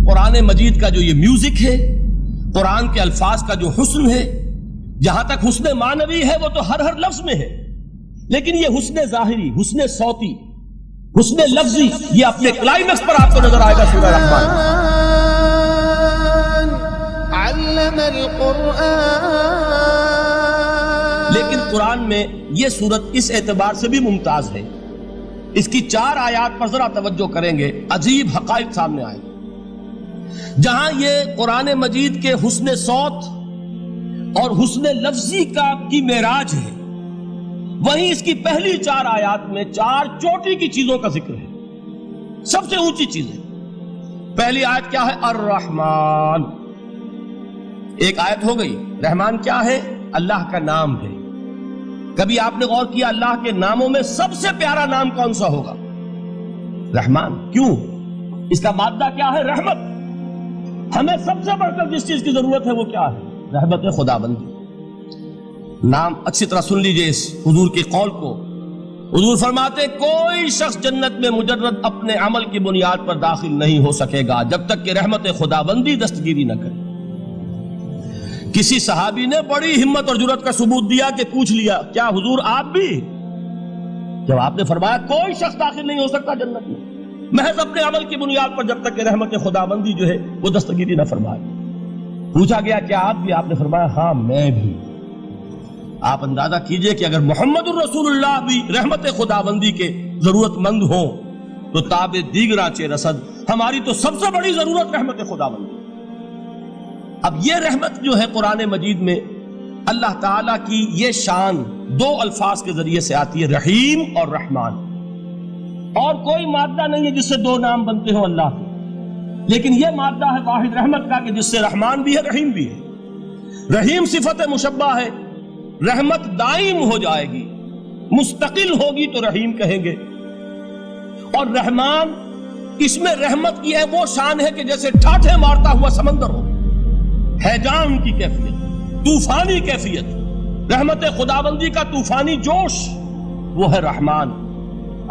قرآن مجید کا جو یہ میوزک ہے، قرآن کے الفاظ کا جو حسن ہے، جہاں تک حسن معنوی ہے وہ تو ہر لفظ میں ہے، لیکن یہ حسن ظاہری، حسن صوتی، حسن لفظی، یہ اپنے کلائمیکس پر آپ کو نظر آئے گا سورہ رحمان۔ علم القرآن، لیکن قرآن میں یہ سورت اس اعتبار سے بھی ممتاز ہے، اس کی 4 آیات پر ذرا توجہ کریں گے، عجیب حقائق سامنے آئے گا۔ جہاں یہ قرآن مجید کے حسن صوت اور حسن لفظی کی معراج ہے، وہیں اس کی پہلی 4 آیات میں 4 چوٹی کی چیزوں کا ذکر ہے، سب سے اونچی چیزیں۔ پہلی آیت کیا ہے؟ الرحمن، ایک آیت ہو گئی۔ رحمان کیا ہے؟ اللہ کا نام ہے۔ کبھی آپ نے غور کیا اللہ کے ناموں میں سب سے پیارا نام کون سا ہوگا؟ رحمان۔ کیوں؟ اس کا مادہ کیا ہے؟ رحمت۔ ہمیں سب سے بڑھ کر جس چیز کی ضرورت ہے وہ کیا ہے؟ رحمت خداوندی۔ نام اچھی طرح سن لیجئے اس حضور کے قول کو۔ حضور فرماتے کوئی شخص جنت میں مجرد اپنے عمل کی بنیاد پر داخل نہیں ہو سکے گا جب تک کہ رحمت خداوندی دستگیری نہ کرے۔ کسی صحابی نے بڑی ہمت اور جرات کا ثبوت دیا کہ پوچھ لیا کیا حضور آپ بھی؟ جب آپ نے فرمایا کوئی شخص داخل نہیں ہو سکتا جنت میں محض اپنے عمل کی بنیاد پر جب تک کہ رحمت خداوندی جو ہے وہ دستگیری نہ فرمائے۔ پوچھا گیا کیا آپ بھی؟ آپ نے فرمایا ہاں میں بھی۔ آپ اندازہ کیجئے کہ اگر محمد الرسول اللہ بھی رحمت خداوندی کے ضرورت مند ہوں تو تاب دیگراں رسد ہماری تو سب سے بڑی ضرورت رحمت خداوندی۔ اب یہ رحمت جو ہے قرآن مجید میں اللہ تعالیٰ کی یہ شان 2 الفاظ کے ذریعے سے آتی ہے، رحیم اور رحمان۔ اور کوئی مادہ نہیں ہے جس سے 2 نام بنتے ہوں اللہ کے، لیکن یہ مادہ ہے واحد رحمت کا کہ جس سے رحمان بھی ہے رحیم بھی ہے۔ رحیم صفت مشبہ ہے، رحمت دائم ہو جائے گی، مستقل ہوگی تو رحیم کہیں گے۔ اور رحمان، اس میں رحمت کی ہے وہ شان ہے کہ جیسے ٹھاٹھے مارتا ہوا سمندر ہو، ہیجان کی کیفیت، طوفانی کیفیت، رحمت خداوندی کا طوفانی جوش، وہ ہے رحمان۔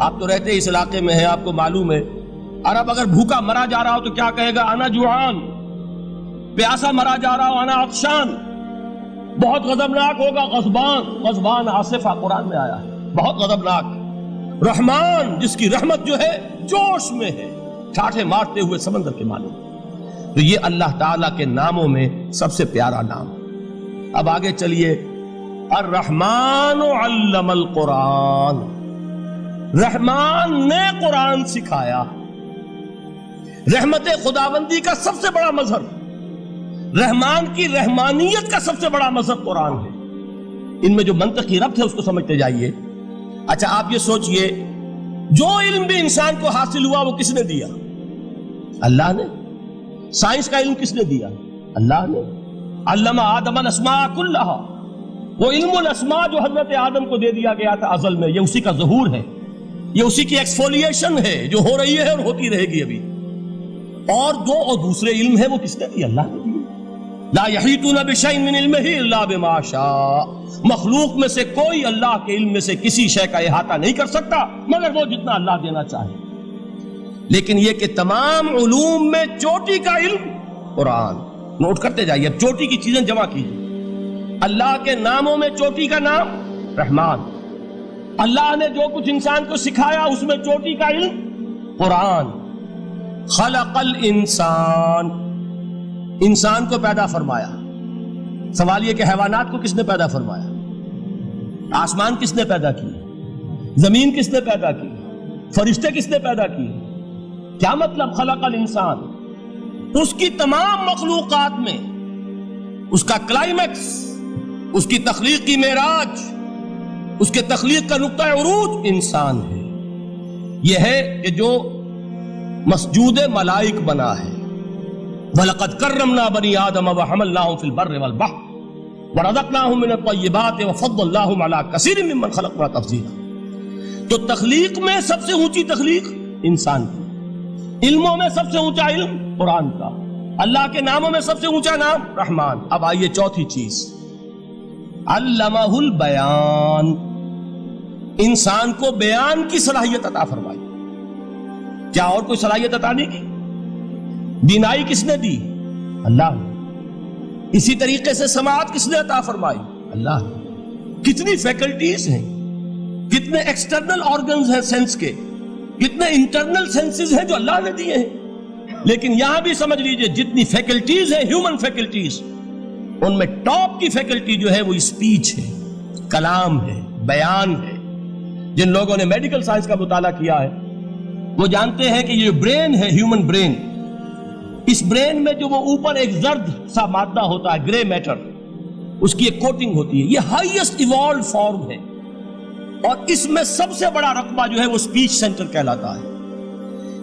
آپ تو رہتے اس علاقے میں ہیں، آپ کو معلوم ہے عرب اگر بھوکا مرا جا رہا ہو تو کیا کہے گا؟ انا جوعان۔ پیاسا مرا جا رہا ہو انا عطشان۔ بہت غضبناک ہوگا غضبان، غضبان آصفہ قرآن میں آیا ہے، بہت غضبناک۔ رحمان جس کی رحمت جو ہے جوش میں ہے، ٹھاٹھے مارتے ہوئے سمندر کے معلوم۔ تو یہ اللہ تعالیٰ کے ناموں میں سب سے پیارا نام۔ اب آگے چلیے، الرحمن علم القرآن، رحمان نے قرآن سکھایا۔ رحمت خداوندی کا سب سے بڑا مظہر، رحمان کی رحمانیت کا سب سے بڑا مظہر قرآن ہے۔ ان میں جو منطقی ربط ہے اس کو سمجھتے جائیے۔ اچھا آپ یہ سوچئے، جو علم بھی انسان کو حاصل ہوا وہ کس نے دیا؟ اللہ نے۔ سائنس کا علم کس نے دیا؟ اللہ نے۔ علم آدم الاسماء کلہا، وہ علم الاسماء جو حضرت آدم کو دے دیا گیا تھا ازل میں، یہ اسی کا ظہور ہے، یہ اسی کی ایکسفولیشن ہے جو ہو رہی ہے اور ہوتی رہے گی ابھی۔ اور دوسرے علم ہے وہ کس نے دیا؟ اللہ نے دیا۔ لا یحیطون بشیء من علمہ الا بما شاء، مخلوق میں سے کوئی اللہ کے علم میں سے کسی شے کا احاطہ نہیں کر سکتا مگر وہ جتنا اللہ دینا چاہے۔ لیکن یہ کہ تمام علوم میں چوٹی کا علم قرآن۔ نوٹ کرتے جائیے، اب چوٹی کی چیزیں جمع کیجیے۔ اللہ کے ناموں میں چوٹی کا نام رحمان، اللہ نے جو کچھ انسان کو سکھایا اس میں چوٹی کا علم قرآن۔ خلق الانسان، انسان کو پیدا فرمایا۔ سوال یہ کہ حیوانات کو کس نے پیدا فرمایا؟ آسمان کس نے پیدا کی؟ زمین کس نے پیدا کی؟ فرشتے کس نے پیدا کی؟ کیا مطلب خلق الانسان؟ اس کی تمام مخلوقات میں اس کا کلائمیکس، اس کی تخلیق کی معراج، اس کے تخلیق کا نقطہ عروج انسان ہے۔ یہ ہے کہ جو مسجود ملائک بنا ہے۔ وَلَقَدْ كَرَّمْنَا بَنِي آدَمَ وَحَمَلْنَاهُمْ فِي الْبَرِّ وَالْبَحْرِ وَرَزَقْنَاهُمْ مِنَ الطَّيِّبَاتِ وَفَضَّلْنَاهُمْ عَلَى كَثِيرٍ مِّمَّنْ خَلَقْنَا تَفْضِيلًا۔ تو تخلیق میں سب سے اونچی تخلیق انسان کی، علموں میں سب سے اونچا علم قرآن کا، اللہ کے ناموں میں سب سے اونچا نام رحمان۔ اب آئیے چوتھی چیز، علمہ البیان، انسان کو بیان کی صلاحیت عطا فرمائی۔ کیا اور کوئی صلاحیت عطا نہیں کی؟ بینائی کس نے دی؟ اللہ نے۔ اسی طریقے سے سماعت کس نے عطا فرمائی؟ اللہ نے۔ کتنی فیکلٹیز ہیں، کتنے ایکسٹرنل آرگنز ہیں سینس کے، کتنے انٹرنل سینسز ہیں جو اللہ نے دیے ہیں۔ لیکن یہاں بھی سمجھ لیجئے جتنی فیکلٹیز ہیں ہیومن فیکلٹیز، ان میں ٹاپ کی فیکلٹی جو ہے وہ اسپیچ ہے، کلام ہے، بیان ہے۔ جن لوگوں نے میڈیکل سائنس کا مطالعہ کیا ہے وہ جانتے ہیں کہ یہ برین ہے، ہیومن برین، اس برین میں جو وہ اوپر ایک زرد سا مادہ ہوتا ہے، گرے میٹر، اس کی ایک کوٹنگ ہوتی ہے، یہ ہائیسٹ ایوالوڈ فارم ہے، اور اس میں سب سے بڑا رقبہ جو ہے وہ اسپیچ سینٹر کہلاتا ہے۔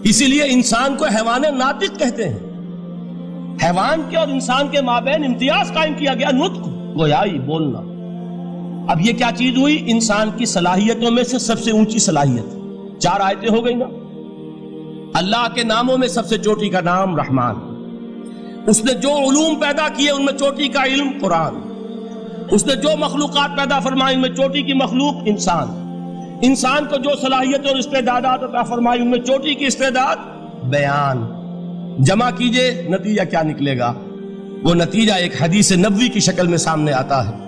اسی لیے انسان کو حیوان ناطق کہتے ہیں۔ حیوان کے اور انسان کے مابین امتیاز قائم کیا گیا، نطق، گویائی، بولنا۔ اب یہ کیا چیز ہوئی؟ انسان کی صلاحیتوں میں سے سب سے اونچی صلاحیت، 4 آیتیں ہو گئی نا۔ اللہ کے ناموں میں سب سے چوٹی کا نام رحمان، اس نے جو علوم پیدا کیے ان میں چوٹی کا علم قرآن، اس نے جو مخلوقات پیدا فرمائی ان میں چوٹی کی مخلوق انسان، انسان کو جو صلاحیت اور استعدادات عطا فرمائی ان میں چوٹی کی استعداد بیان۔ جمع کیجئے نتیجہ کیا نکلے گا؟ وہ نتیجہ ایک حدیث نبوی کی شکل میں سامنے آتا ہے۔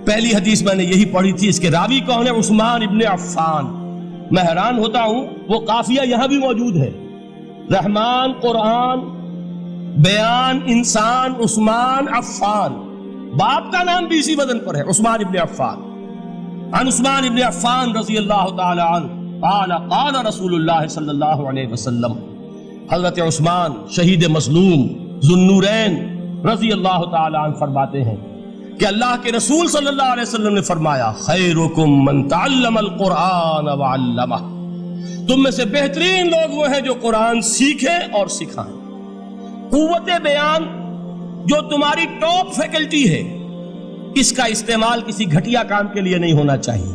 پہلی حدیث میں نے یہی پڑھی تھی، اس کے راوی کون ہے؟ عثمان ابن عفان۔ میں حیران ہوتا ہوں وہ قافیہ یہاں بھی موجود ہے، رحمان، قرآن، بیان، انسان، عثمان، عفان، باپ کا نام بھی اسی وزن پر ہے، عثمان ابن عفان۔ عن عثمان ابن عفان رضی اللہ تعالی عنہ قال قال رسول اللہ صلی اللہ علیہ وسلم، حضرت عثمان شہید مظلوم ذو النورین رضی اللہ تعالی عنہ فرماتے ہیں کہ اللہ کے رسول صلی اللہ علیہ وسلم نے فرمایا، خیرکم من تعلم القرآن وعلمہ، تم میں سے بہترین لوگ وہ ہیں جو قرآن سیکھیں اور سکھائیں۔ قوت بیان جو تمہاری ٹاپ فیکلٹی ہے، اس کا استعمال کسی گھٹیا کام کے لیے نہیں ہونا چاہیے۔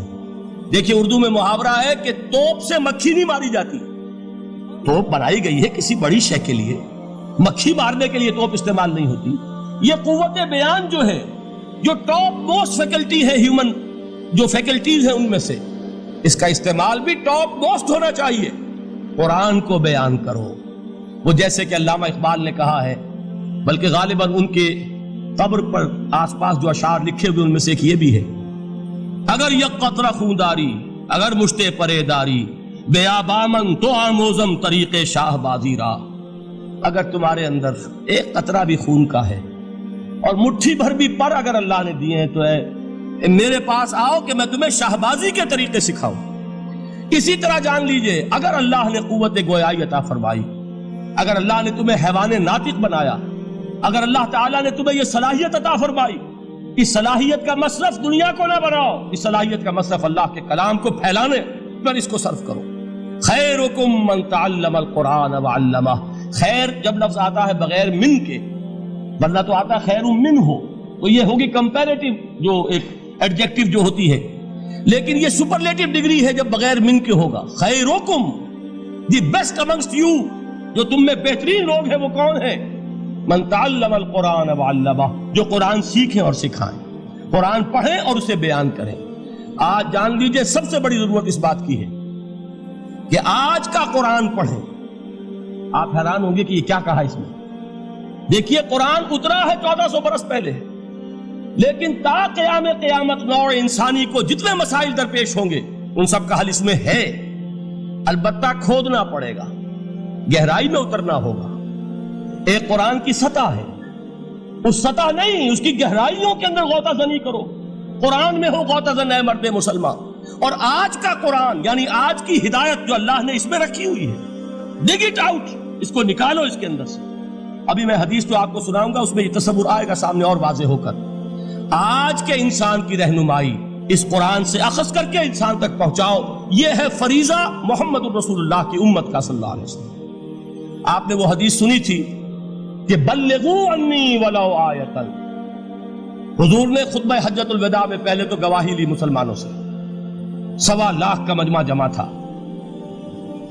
دیکھیے اردو میں محاورہ ہے کہ توپ سے مکھی نہیں ماری جاتی، توپ بنائی گئی ہے کسی بڑی شے کے لیے، مکھی مارنے کے لیے توپ استعمال نہیں ہوتی۔ یہ قوت بیان جو ہے، جو ٹاپ موسٹ فیکلٹی ہے ہیومن جو فیکلٹیز ہیں ان میں سے، اس کا استعمال بھی ٹاپ موسٹ ہونا چاہیے۔ قرآن کو بیان کرو، وہ جیسے کہ علامہ اقبال نے کہا ہے، بلکہ غالباً ان کے قبر پر آس پاس جو اشعار لکھے ہوئے ان میں سے ایک یہ بھی ہے، اگر یک قطرہ خونداری اگر مشتے پرے داری، بیابامن تو آموزم طریق شاہ بازی را، اگر تمہارے اندر ایک قطرہ بھی خون کا ہے اور مٹھی بھر بھی پر اگر اللہ نے دیے ہیں تو میرے پاس آؤ کہ میں تمہیں شاہبازی کے طریقے سکھاؤں۔ اسی طرح جان لیجئے اگر اللہ نے قوت گویائی عطا فرمائی، اگر اللہ نے تمہیں حیوان ناطق بنایا، اگر اللہ تعالیٰ نے تمہیں یہ صلاحیت عطا فرمائی، اس صلاحیت کا مصرف دنیا کو نہ بناؤ، اس صلاحیت کا مصرف اللہ کے کلام کو پھیلانے پر اس کو صرف کرو۔ خیرکم من تعلم القرآن وعلمہ، خیر جب لفظ آتا ہے بغیر من کے، ورنہ تو آتا ہے خیر من ہو، تو یہ ہوگی کمپیریٹیو جو ایک ایڈجیکٹیو جو ہوتی ہے، لیکن یہ سپرلیٹیو ڈگری ہے جب بغیر من کے ہوگا۔ خیرکم، دی بیسٹ امنگسٹ یو، جو تم میں بہترین لوگ ہیں وہ کون ہیں؟ من تعلم القرآن وعلمہ، جو قرآن سیکھیں اور سکھائیں، قرآن پڑھیں اور اسے بیان کریں۔ آج جان لیجئے سب سے بڑی ضرورت اس بات کی ہے کہ آج کا قرآن پڑھیں۔ آپ حیران ہوں گے کہ یہ کیا کہا اس میں؟ دیکھیے قرآن اترا ہے 1400 برس پہلے، لیکن تا قیام قیامت نوع انسانی کو جتنے مسائل درپیش ہوں گے ان سب کا حل اس میں ہے، البتہ کھودنا پڑے گا، گہرائی میں اترنا ہوگا۔ ایک قرآن کی سطح ہے، اس سطح نہیں، اس کی گہرائیوں کے اندر غوطہ زنی کرو۔ قرآن میں ہو غوطہ زن اے مرد مسلمان، اور آج کا قرآن یعنی آج کی ہدایت جو اللہ نے اس میں رکھی ہوئی ہے، ڈگ اٹ آؤٹ، اس کو نکالو اس کے اندر سے۔ ابھی میں حدیث جو آپ کو سناؤں گا اس میں یہ تصور آئے گا سامنے اور واضح ہو کر۔ آج کے انسان کی رہنمائی اس قرآن سے اخذ کر کے انسان تک پہنچاؤ، یہ ہے فریضہ محمد الرسول اللہ کی امت کا صلی اللہ علیہ وسلم۔ آپ نے وہ حدیث سنی تھی کہ بلغوا انی ولو آیۃ، حضور نے خطبہ حجۃ الوداع میں پہلے تو گواہی لی مسلمانوں سے، 1.25 لاکھ کا مجمع جمع تھا،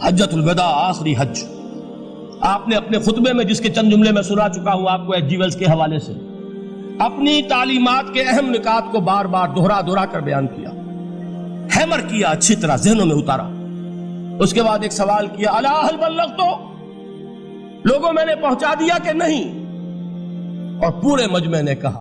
حجۃ الوداع آخری حج۔ آپ نے اپنے خطبے میں جس کے چند جملے میں سنا چکا ہوں آپ کو ایچ جی ویلز کے حوالے سے، اپنی تعلیمات کے اہم نکات کو بار بار دہرا کر بیان کیا، ہیمر کیا، اچھی طرح ذہنوں میں اتارا۔ اس کے بعد ایک سوال کیا، الا ہل بلغتو، لوگوں میں نے پہنچا دیا کہ نہیں؟ اور پورے مجمع نے کہا